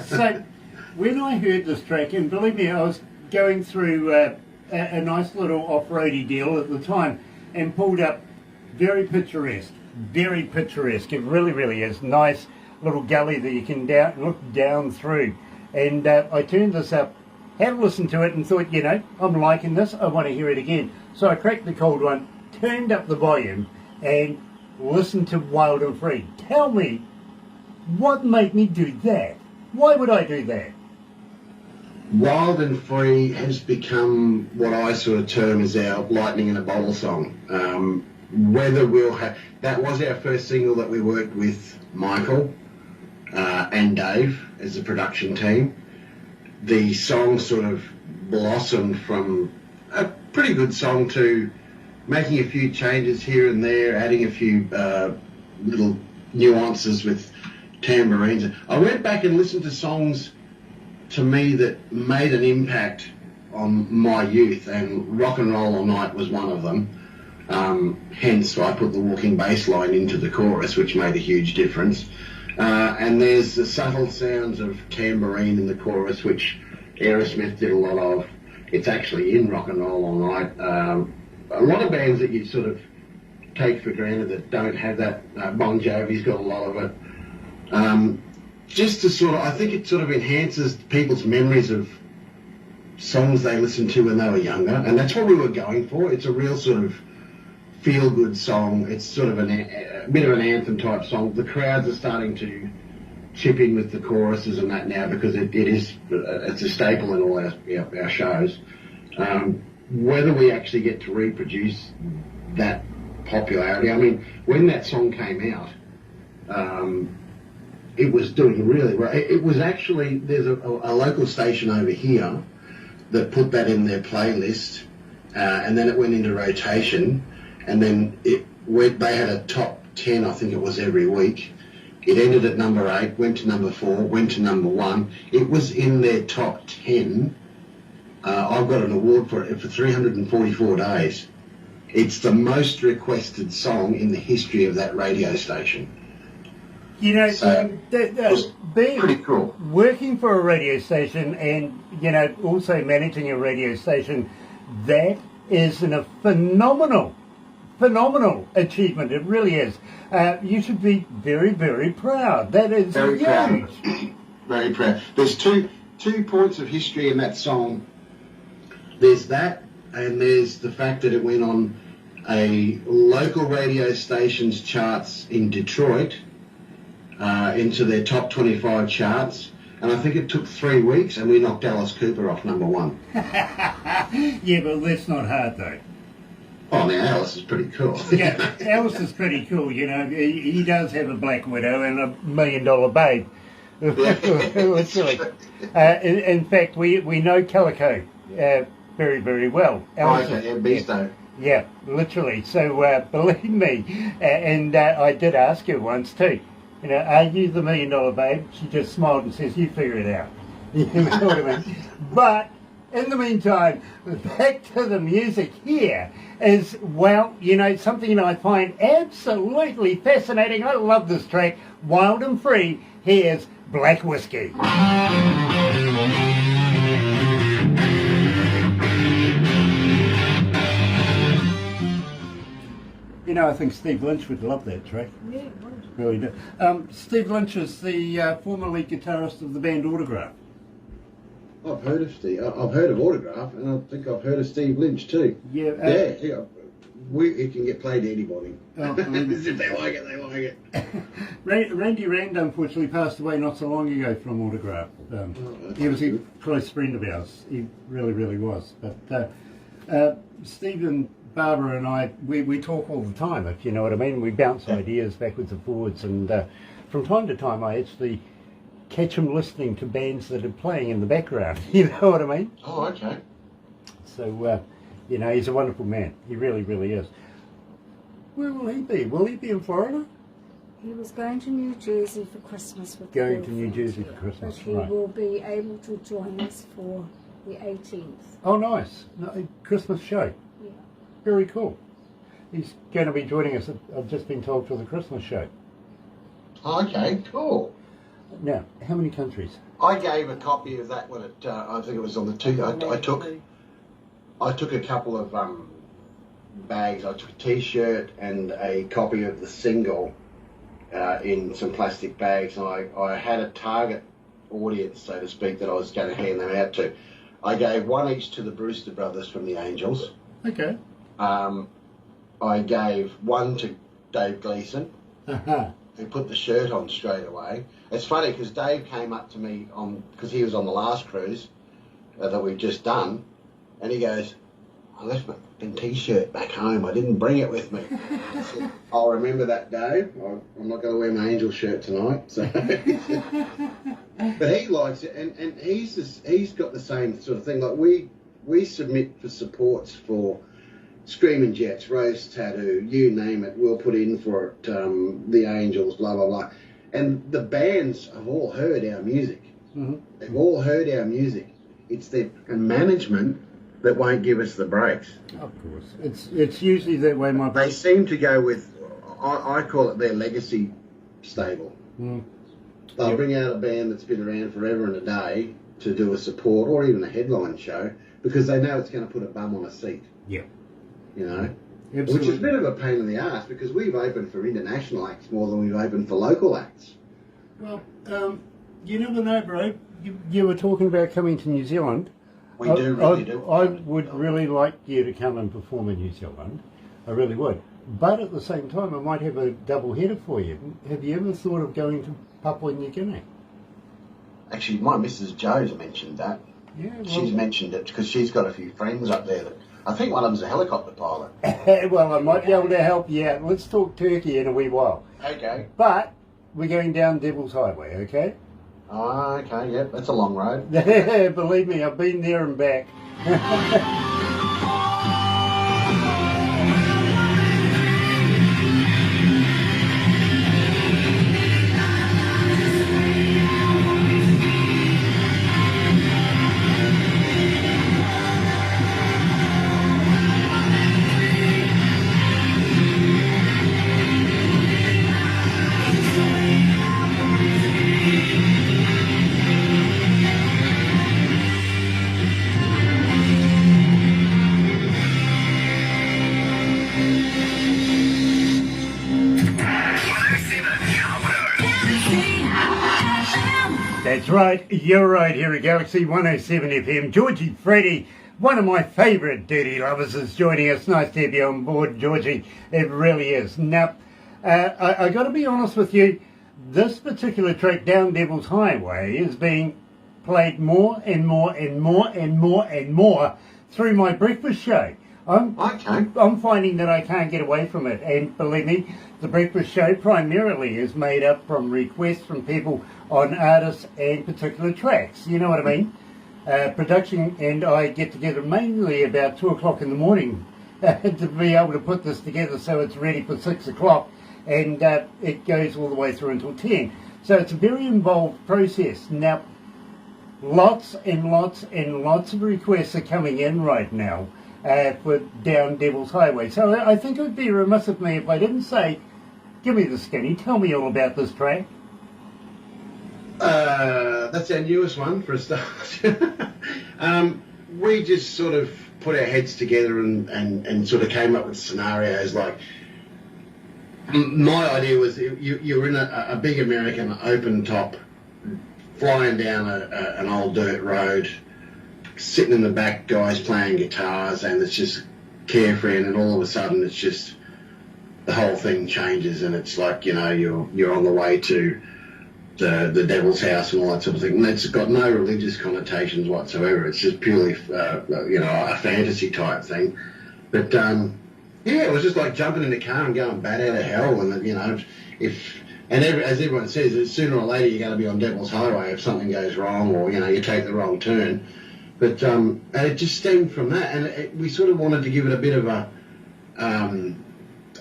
So, when I heard this track, and believe me, I was going through a nice little off-roady deal at the time, and pulled up very picturesque. It really, really is. Nice little gully that you can look down through. And I turned this up, had a listen to it, and thought, you know, I'm liking this, I want to hear it again. So I cracked the cold one, turned up the volume, and listened to Wild and Free. Tell me, what made me do that? Why would I do that? Wild and Free has become what I sort of term as our lightning in a bottle song. Whether we'll have... That was our first single that we worked with Michael and Dave as a production team. The song sort of blossomed from a pretty good song to making a few changes here and there, adding a few little nuances with tambourines. I went back and listened to songs to me that made an impact on my youth, and Rock and Roll All Night was one of them. Hence I put the walking bass line into the chorus, which made a huge difference. And there's the subtle sounds of tambourine in the chorus, which Aerosmith did a lot of. It's actually in Rock and Roll All Night. A lot of bands that you sort of take for granted that don't have that. Bon Jovi's got a lot of it. Just to sort of, I think it sort of enhances people's memories of songs they listened to when they were younger, and that's what we were going for. It's a real sort of feel-good song. It's sort of a bit of an anthem type song. The crowds are starting to chip in with the choruses and that now, because it's a staple in all our shows. Whether we actually get to reproduce that popularity, I mean, when that song came out, it was doing really well. It was actually, there's a local station over here that put that in their playlist, and then it went into rotation, and then they had a top 10, I think it was, every week. It ended at number 8, went to number 4, went to number 1. It was in their top 10. I've got an award for it for 344 days. It's the most requested song in the history of that radio station. You know, So, being pretty cool. Working for a radio station and, you know, also managing a radio station, that is a phenomenal achievement. It really is. You should be very, very proud. That is Very huge. proud. Very proud. There's two points of history in that song. There's that, and there's the fact that it went on a local radio station's charts in Detroit, into their top 25 charts, and I think it took 3 weeks, and we knocked Alice Cooper off number 1. Yeah, but that's not hard though. Oh, now Alice is pretty cool. Yeah, Alice is pretty cool, you know. He does have a black widow and $1 million babe. Literally. In fact, we know Calico very, very well. Alice is, Beasto. yeah, literally. So believe me, and I did ask her once too, you know, are you the $1 million babe? She just smiled and says, you figure it out. You know what I mean? But in the meantime, back to the music here is, well, you know, something that I find absolutely fascinating. I love this track, Wild and Free. Here's Black Whiskey. You know, I think Steve Lynch would love that track. Yeah, it would. Really do. Steve Lynch is the former lead guitarist of the band Autograph. I've heard of Steve. I've heard of Autograph, and I think I've heard of Steve Lynch too. Yeah. Yeah. It can get played to anybody. Oh, if they like it, they like it. Randy Rand unfortunately passed away not so long ago from Autograph. He was a close friend of ours. He really, really was. But Steve and Barbara and I, we talk all the time, if you know what I mean. We bounce ideas backwards and forwards, and from time to time I actually catch him listening to bands that are playing in the background. You know what I mean? Oh, okay. So, you know, he's a wonderful man. He really, really is. Where will he be? Will he be in Florida? He was going to New Jersey for Christmas with Going the to New girlfriend, Jersey for Christmas, but he right. will be able to join us for the 18th. Oh, nice. No, Christmas show. Yeah. Very cool. He's going to be joining us, I've just been told, for the Christmas show. Okay, cool. Now, how many countries? I gave a copy of that when it. I think it was on the two. I took a couple of bags. I took a T-shirt and a copy of the single in some plastic bags, and I had a target audience, so to speak, that I was going to hand them out to. I gave one each to the Brewster brothers from the Angels. Okay. I gave one to Dave Gleason, Uh-huh. who put the shirt on straight away. It's funny because Dave came up to me because he was on the last cruise that we've just done, and he goes, "I left my T-shirt back home. I didn't bring it with me." I said, "I'll remember that, Dave. I'm not going to wear my Angel shirt tonight." So, but he likes it, and he's got the same sort of thing. Like we submit for supports for Screaming Jets, Rose Tattoo, you name it. We'll put in for it. The Angels, blah blah blah. And the bands have all heard our music. Mm-hmm. They've all heard our music. It's the management that won't give us the breaks. Of course. It's usually that way, my They brother. seem to go with, I call it their legacy stable. Mm. They'll bring out a band that's been around forever and a day to do a support or even a headline show because they know it's going to put a bum on a seat. Yeah. You know? Absolutely. Which is a bit of a pain in the ass because we've opened for international acts more than we've opened for local acts. Well, you never know, bro. You were talking about coming to New Zealand. We really do. I would really like you to come and perform in New Zealand. I really would. But at the same time, I might have a double header for you. Have you ever thought of going to Papua New Guinea? Actually, my Mrs. Joe's mentioned that. Yeah, well, She's mentioned it because she's got a few friends up there. I think one of them's a helicopter pilot. well, I might be able to help you out. Let's talk Turkey in a wee while. Okay. But we're going down Devil's Highway, okay? Oh, okay, yep, that's a long road. Believe me, I've been there and back. That's right, you're right here at Galaxy 107 FM. Georgie Freddy, one of my favourite dirty lovers, is joining us. Nice to have you on board, Georgie. It really is. Now, I got to be honest with you, this particular track, Down Devil's Highway, is being played more and more and more and more and more through my breakfast show. I'm finding that I can't get away from it, and believe me, the breakfast show primarily is made up from requests from people on artists and particular tracks. You know what I mean? Production and I get together mainly about 2 o'clock in the morning to be able to put this together so it's ready for 6 o'clock, and it goes all the way through until 10. So it's a very involved process. Now, lots and lots and lots of requests are coming in right now for Down Devil's Highway. So I think it would be remiss of me if I didn't say, give me the skinny, tell me all about this track. That's our newest one for a start. We just sort of put our heads together and sort of came up with scenarios like My idea was you're in a big American open top, flying down an old dirt road, sitting in the back, guys playing guitars, and it's just carefree, and then all of a sudden it's just the whole thing changes, and it's like, you know, you're on the way to the devil's house and all that sort of thing. And it's got no religious connotations whatsoever. It's just purely, you know, a fantasy type thing. But yeah, it was just like jumping in the car and going bat out of hell. And you know, as everyone says, sooner or later you're going to be on Devil's Highway if something goes wrong, or you know, you take the wrong turn. But and it just stemmed from that, and we sort of wanted to give it a bit of an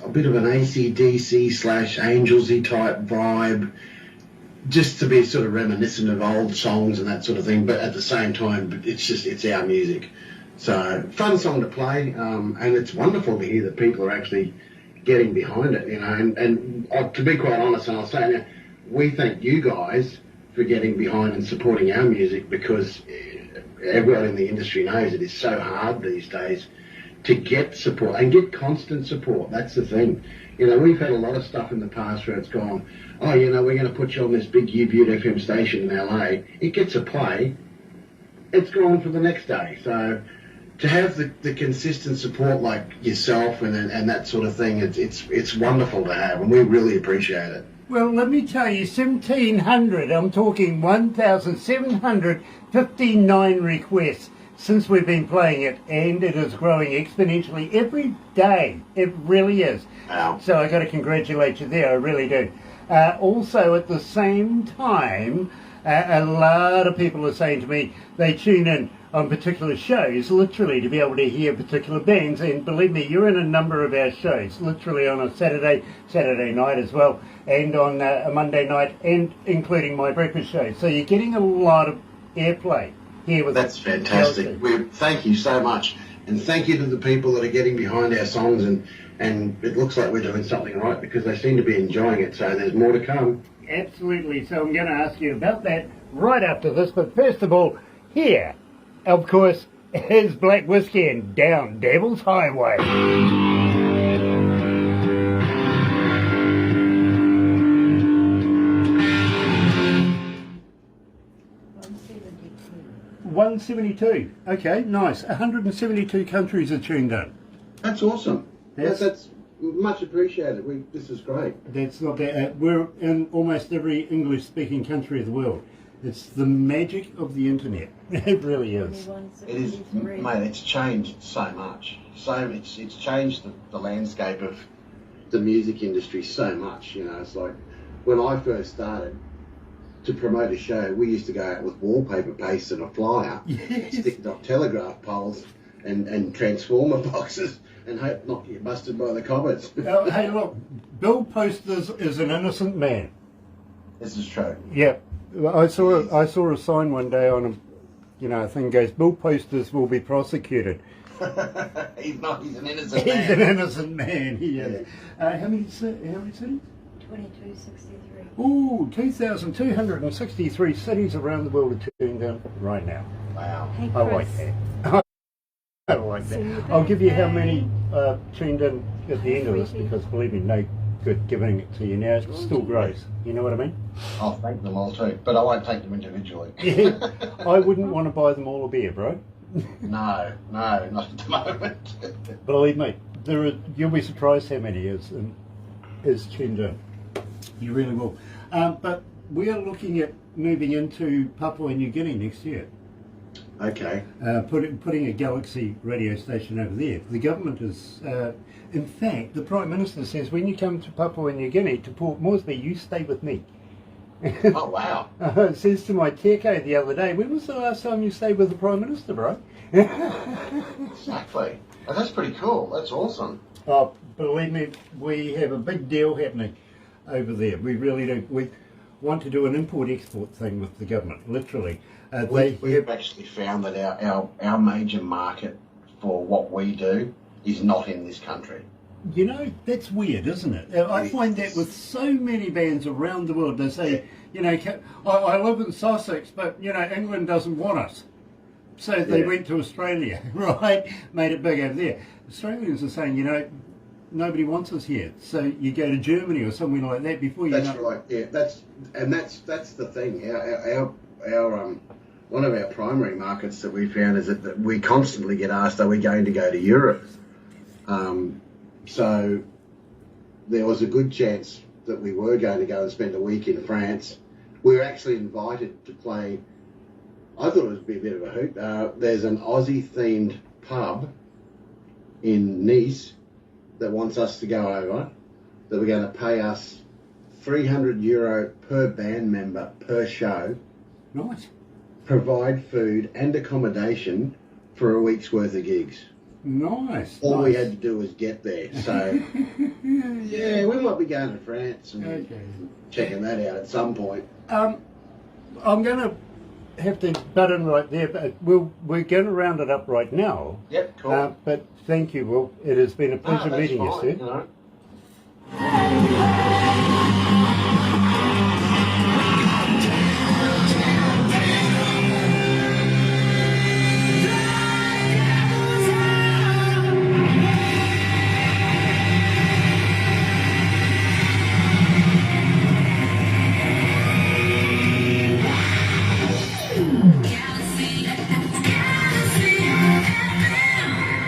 AC/DC / Angelsy type vibe, just to be sort of reminiscent of old songs and that sort of thing. But at the same time, it's our music. So fun song to play, and it's wonderful to hear that people are actually getting behind it, you know. And to be quite honest, and I'll say now, we thank you guys for getting behind and supporting our music, because everyone in the industry knows it is so hard these days to get support and get constant support. That's the thing. You know, we've had a lot of stuff in the past where it's gone, oh, you know, we're going to put you on this big U-Butte FM station in LA. It gets a play. It's gone for the next day. So to have the consistent support like yourself and that sort of thing, it's wonderful to have, and we really appreciate it. Well, let me tell you, 1,700, I'm talking 1,759 requests since we've been playing it, and it is growing exponentially every day. It really is. Wow. So I got to congratulate you there, I really do. Also, at the same time, a lot of people are saying to me they tune in on particular shows, literally, to be able to hear particular bands. And believe me, you're in a number of our shows, literally on a Saturday night as well, and on a Monday night, and including my breakfast show. So you're getting a lot of airplay here with That's fantastic. Thank you so much. And thank you to the people that are getting behind our songs, and it looks like we're doing something right, because they seem to be enjoying it, so there's more to come. Absolutely. So I'm going to ask you about that right after this. But first of all, here, of course, is Black Whiskey and Down Devil's Highway. $172. Okay, nice. 172 countries are tuned in. That's awesome. Yes. That's much appreciated. This is great. That's not bad. We're in almost every English-speaking country of the world. It's the magic of the internet. It really is. It is, mate. It's changed so much. So it's changed the landscape of the music industry so much. You know, it's like when I first started to promote a show, we used to go out with wallpaper paste and a flyer, stick it on telegraph poles and transformer boxes, and hope not get busted by the cobbers. Hey, look, Bill Posters is an innocent man. This is true. Yeah, I saw a sign one day on a thing goes, Bill Posters will be prosecuted. He's not. He's an innocent man. He's an innocent man. He is. How many cities? 2263. Ooh, 2,263 cities around the world are tuned in right now. Wow. Hey, I like Chris. that. I like that. I'll give you how many tuned in at the end of this, because believe me, no good giving it to you now. It still grows. You know what I mean? I'll thank them all too, but I won't take them individually. Yeah, I wouldn't want to buy them all a beer, bro. No, not at the moment. Believe me, you'll be surprised how many is tuned in. You really will. But we are looking at moving into Papua New Guinea next year. Okay. Putting a Galaxy radio station over there. The government is, in fact, the Prime Minister says, when you come to Papua New Guinea, to Port Moresby, you stay with me. Oh, wow. It says to my teko the other day, when was the last time you stayed with the Prime Minister, bro? Exactly. Oh, that's pretty cool. That's awesome. Oh, believe me, we have a big deal happening over there. We really do. We want to do an import-export thing with the government, literally. We've actually found that our major market for what we do is not in this country. You know, that's weird, isn't it? I find that with so many bands around the world. They say, I live in Sussex, but, England doesn't want us. So they went to Australia, right? Made it big over there. Australians are saying, nobody wants us here. So you go to Germany or somewhere like that before you That's know. right. Yeah, that's the thing. Our one of our primary markets that we found is that we constantly get asked, "Are we going to go to Europe?" So there was a good chance that we were going to go and spend a week in France. We were actually invited to play. I thought it would be a bit of a hoot. There's an Aussie-themed pub in Nice that wants us to go over, that we're going to pay us €300 per band member per show, Nice. provide food and accommodation for a week's worth of gigs. Nice. All nice. we had to do was get there. So, yeah, we might be going to France and Okay. checking that out at some point. I'm going to have to butt in right there, but we're going to round it up right now. Yep, cool. But thank you, Will. It has been a pleasure That's meeting you, fine, sir. you know.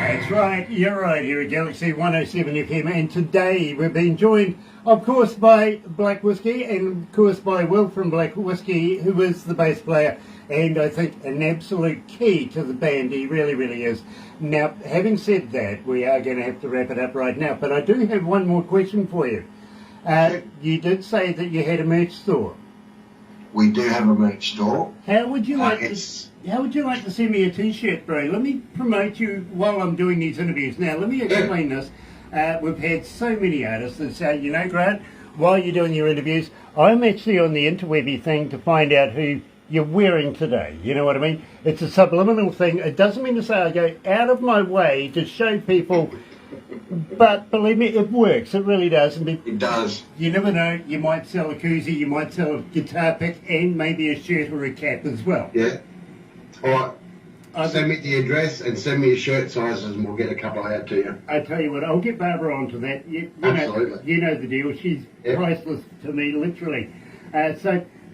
That's right, you're right here at Galaxy 107 FM, and today we've been joined, of course, by Black Whiskey, and of course by Will from Black Whiskey, who is the bass player, and I think an absolute key to the band. He really, really is. Now, having said that, we are going to have to wrap it up right now, but I do have one more question for you. You did say that you had a merch store. We do have a merch store. How would you like It's How would you like to send me a T-shirt, bro? Let me promote you while I'm doing these interviews. Now, let me explain this. We've had so many artists that say, you know, Grant, while you're doing your interviews, I'm actually on the interwebby thing to find out who you're wearing today. You know what I mean? It's a subliminal thing. It doesn't mean to say I go out of my way to show people, but believe me, it works. It really does. And it does. you never know. You might sell a koozie, you might sell a guitar pick, and maybe a shirt or a cap as well. Yeah. All right. Send me the address and send me your shirt sizes, and we'll get a couple out to you. I tell you what, I'll get Barbara onto that. Absolutely. You know the deal. She's Yep. priceless to me, literally.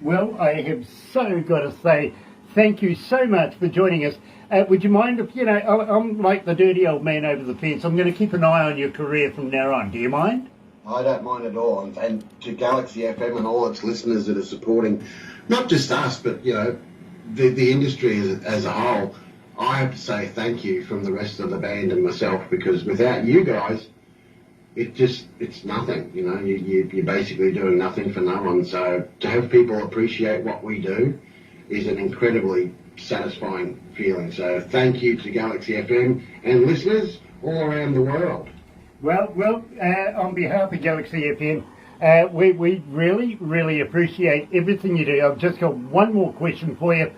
Well, I have so got to say thank you so much for joining us. Would you mind if, I'm like the dirty old man over the fence. I'm going to keep an eye on your career from now on. Do you mind? I don't mind at all. And to Galaxy FM and all its listeners that are supporting, not just us, but, the industry as a whole, I have to say thank you from the rest of the band and myself, because without you guys, it's nothing. You're basically doing nothing for no one. So to have people appreciate what we do is an incredibly satisfying feeling. So thank you to Galaxy FM and listeners all around the world. Well, on behalf of Galaxy FM, we really, really appreciate everything you do. I've just got one more question for you.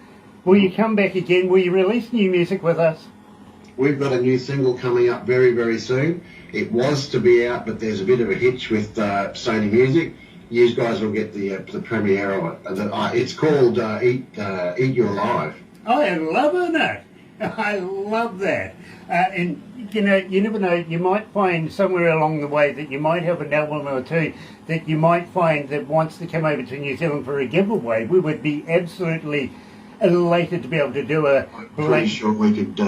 Will you come back again? Will you release new music with us? We've got a new single coming up very, very soon. It was to be out, but there's a bit of a hitch with Sony Music. You guys will get the premiere of it. It's called Eat You Alive. I love it. I love that. And, you never know. You might find somewhere along the way that you might have an album or two that you might find that wants to come over to New Zealand for a giveaway. We would be absolutely elated to be able to do a... Pretty sure we could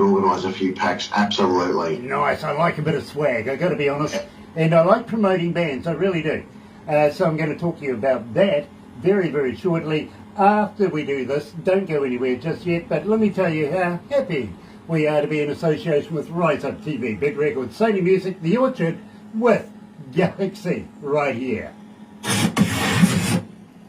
organise a few packs, absolutely. Nice. I like a bit of swag, I've got to be honest. And I like promoting bands, I really do. So I'm going to talk to you about that very, very shortly after we do this. Don't go anywhere just yet, but let me tell you how happy we are to be in association with Rise Up TV, Big Records, Sony Music, The Orchard, with Galaxy right here.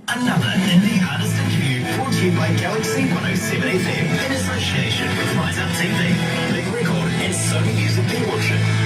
Another indie artist interview brought to you by Galaxy 107 FM in association with Rise Up TV, Big Record and Sony Music The Orchard.